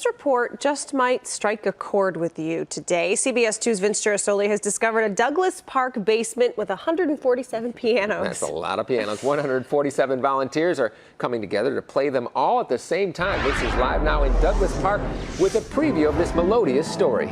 this report just might strike a chord with you today. CBS 2's Vince Girasoli has discovered a Douglas Park basement with 147 pianos. That's a lot of pianos. 147 volunteers are coming together to play them all at the same time. Vince is live now in Douglas Park with a preview of this melodious story.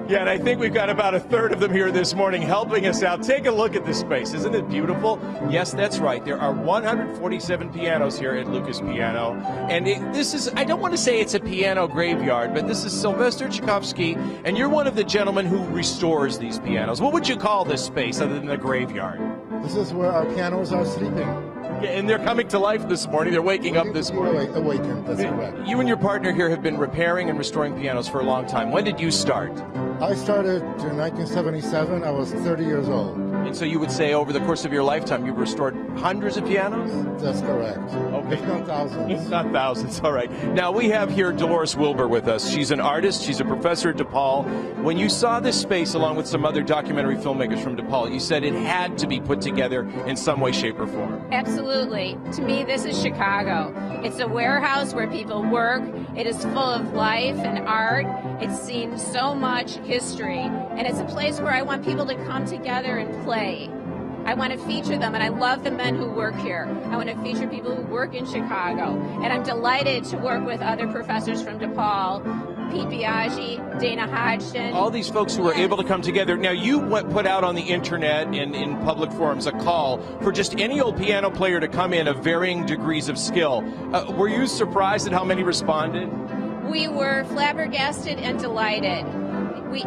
Yeah, and I think we've got about a third of them here this morning helping us out. Take a look at this space. Isn't it beautiful? Yes, that's right. There are 147 pianos here at Lukas Piano. And this is, I don't want to say it's a piano graveyard, but this is Sylvester Tchaikovsky, and you're one of the gentlemen who restores these pianos. What would you call this space other than a graveyard? This is where our pianos are sleeping. Yeah, and they're coming to life this morning. They're waking up this morning. Awakened, that's correct. You and your partner here have been repairing and restoring pianos for a long time. When did you start? I started in 1977. I was 30 years old. And so you would say over the course of your lifetime, you've restored hundreds of pianos? That's correct. Okay. If not thousands. If not thousands, all right. Now, we have here Dolores Wilbur with us. She's an artist. She's a professor at DePaul. When you saw this space, along with some other documentary filmmakers from DePaul, you said it had to be put together in some way, shape, or form. Absolutely. To me, this is Chicago. It's a warehouse where people work. It is full of life and art. It's seen so much history. And it's a place where I want people to come together and play. I want to feature them, and I love the men who work here. I want to feature people who work in Chicago. And I'm delighted to work with other professors from DePaul, Pete Biaggi, Dana Hodgson. All these folks who were able to come together. Now, you put out on the internet and in public forums a call for just any old piano player to come in of varying degrees of skill. Were you surprised at how many responded? We were flabbergasted and delighted.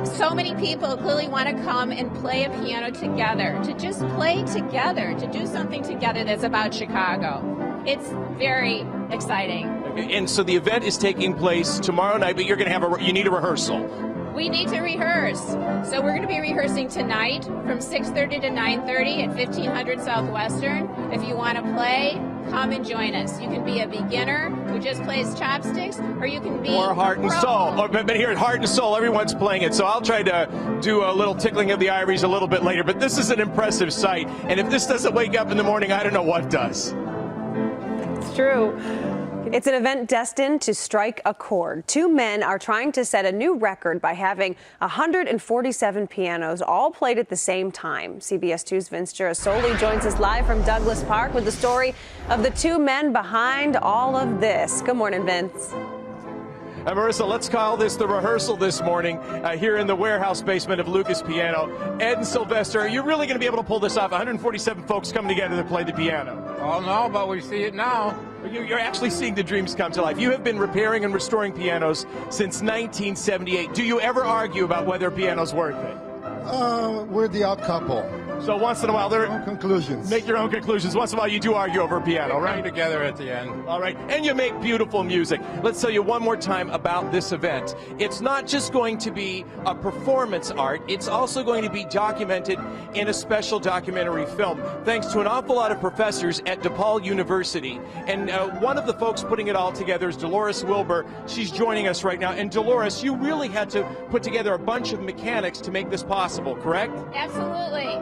So many people clearly want to come and play a piano together, to just play together, to do something together that's about Chicago. It's very exciting. Okay, and so the event is taking place tomorrow night, but you're going to have you need a rehearsal. We need to rehearse. So we're going to be rehearsing tonight from 6:30 to 9:30 at 1500 Southwestern. If you want to play, come and join us. You can be a beginner who just plays chopsticks, or you can be or heart and soul. But here at Heart and Soul, everyone's playing it. So I'll try to do a little tickling of the ivories a little bit later. But this is an impressive sight. And if this doesn't wake up in the morning, I don't know what does. It's true. It's an event destined to strike a chord. Two men are trying to set a new record by having 147 pianos all played at the same time. CBS 2's Vince Girasoli joins us live from Douglas Park with the story of the two men behind all of this. Good morning, Vince. Marissa, let's call this the rehearsal this morning here in the warehouse basement of Lukas Piano. Ed and Sylvester, are you really going to be able to pull this off? 147 folks coming together to play the piano. Oh, no, but we see it now. You're actually seeing the dreams come to life. You have been repairing and restoring pianos since 1978. Do you ever argue about whether a piano's worth it? We're the odd couple. So once in a while, conclusions. Make your own conclusions. Once in a while, you do argue over a piano, right? Together at the end. All right, and you make beautiful music. Let's tell you one more time about this event. It's not just going to be a performance art. It's also going to be documented in a special documentary film, thanks to an awful lot of professors at DePaul University. And one of the folks putting it all together is Dolores Wilbur. She's joining us right now. And Dolores, you really had to put together a bunch of mechanics to make this possible, correct? Absolutely.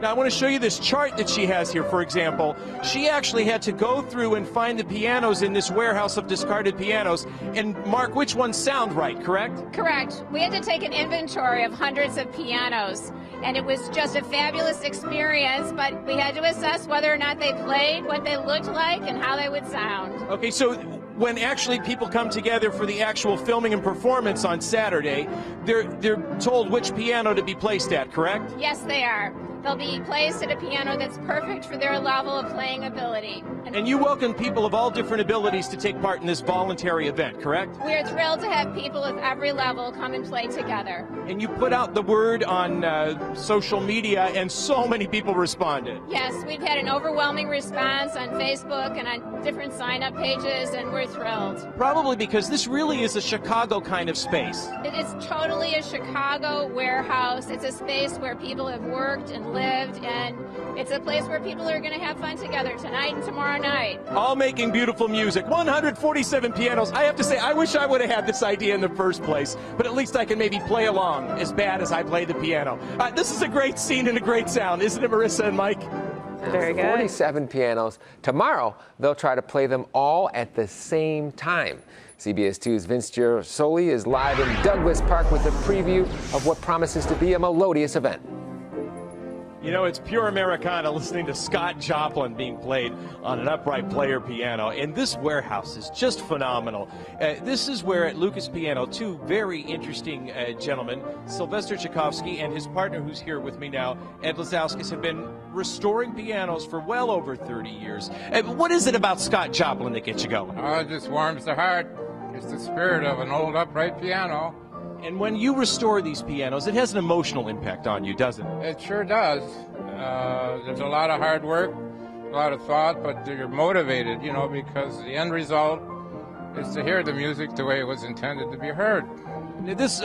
Now, I want to show you this chart that she has here, for example. She actually had to go through and find the pianos in this warehouse of discarded pianos and mark which ones sound right, correct? Correct. We had to take an inventory of hundreds of pianos, and it was just a fabulous experience, but we had to assess whether or not they played, what they looked like, and how they would sound. Okay, so when actually people come together for the actual filming and performance on Saturday, they're told which piano to be placed at, correct? Yes, they are. They'll be placed at a piano that's perfect for their level of playing ability. And you welcome people of all different abilities to take part in this voluntary event, correct? We are thrilled to have people of every level come and play together. And you put out the word on social media, and so many people responded. Yes, we've had an overwhelming response on Facebook and on different sign-up pages, and we're thrilled. Probably because this really is a Chicago kind of space. It is totally a Chicago warehouse. It's a space where people have worked and lived, and it's a place where people are going to have fun together tonight and tomorrow night. All making beautiful music. 147 pianos. I have to say, I wish I would have had this idea in the first place, but at least I can maybe play along as bad as I play the piano. This is a great scene and a great sound, isn't it, Marissa and Mike? Very good. 47 pianos. Tomorrow, they'll try to play them all at the same time. CBS 2's Vince Girasoli is live in Douglas Park with a preview of what promises to be a melodious event. You know, it's pure Americana listening to Scott Joplin being played on an upright player piano. And this warehouse is just phenomenal. This is where at Lukas Piano, two very interesting gentlemen, Sylvester Tchaikovsky and his partner who's here with me now, Ed Lazauskas, have been restoring pianos for well over 30 years. What is it about Scott Joplin that gets you going? Oh, it just warms the heart. It's the spirit of an old upright piano. And when you restore these pianos, it has an emotional impact on you, doesn't it? It sure does. There's a lot of hard work, a lot of thought, but you're motivated, you know, because the end result is to hear the music the way it was intended to be heard. This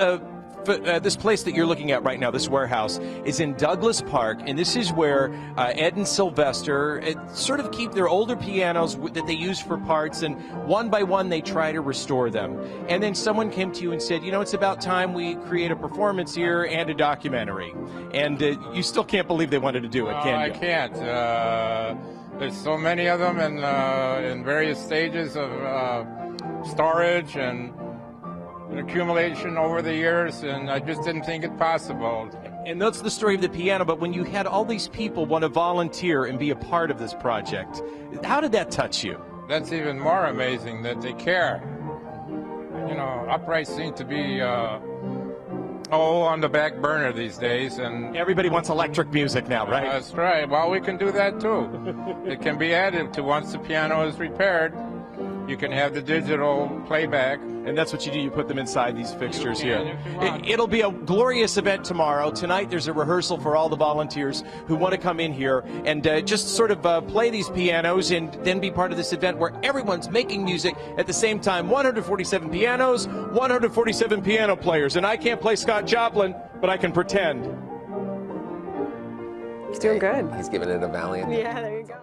place that you're looking at right now, this warehouse, is in Douglas Park, and this is where Ed and Sylvester sort of keep their older pianos that they use for parts, and one by one they try to restore them. And then someone came to you and said, you know, it's about time we create a performance here and a documentary. And you still can't believe they wanted to do it, can you? I can't. There's so many of them in various stages of storage and accumulation over the years, and I just didn't think it possible. And that's the story of the piano, but when you had all these people want to volunteer and be a part of this project, how did that touch you? That's even more amazing, that they care. You know, uprights seem to be on the back burner these days, and everybody wants electric music now, right? That's right. Well, we can do that too. It can be added to once the piano is repaired. You can have the digital playback. And that's what you do. You put them inside these fixtures here. It'll be a glorious event tomorrow. Tonight there's a rehearsal for all the volunteers who want to come in here and just sort of play these pianos and then be part of this event where everyone's making music at the same time. 147 pianos, 147 piano players. And I can't play Scott Joplin, but I can pretend. He's doing good. He's giving it a valiant. Yeah, there you go.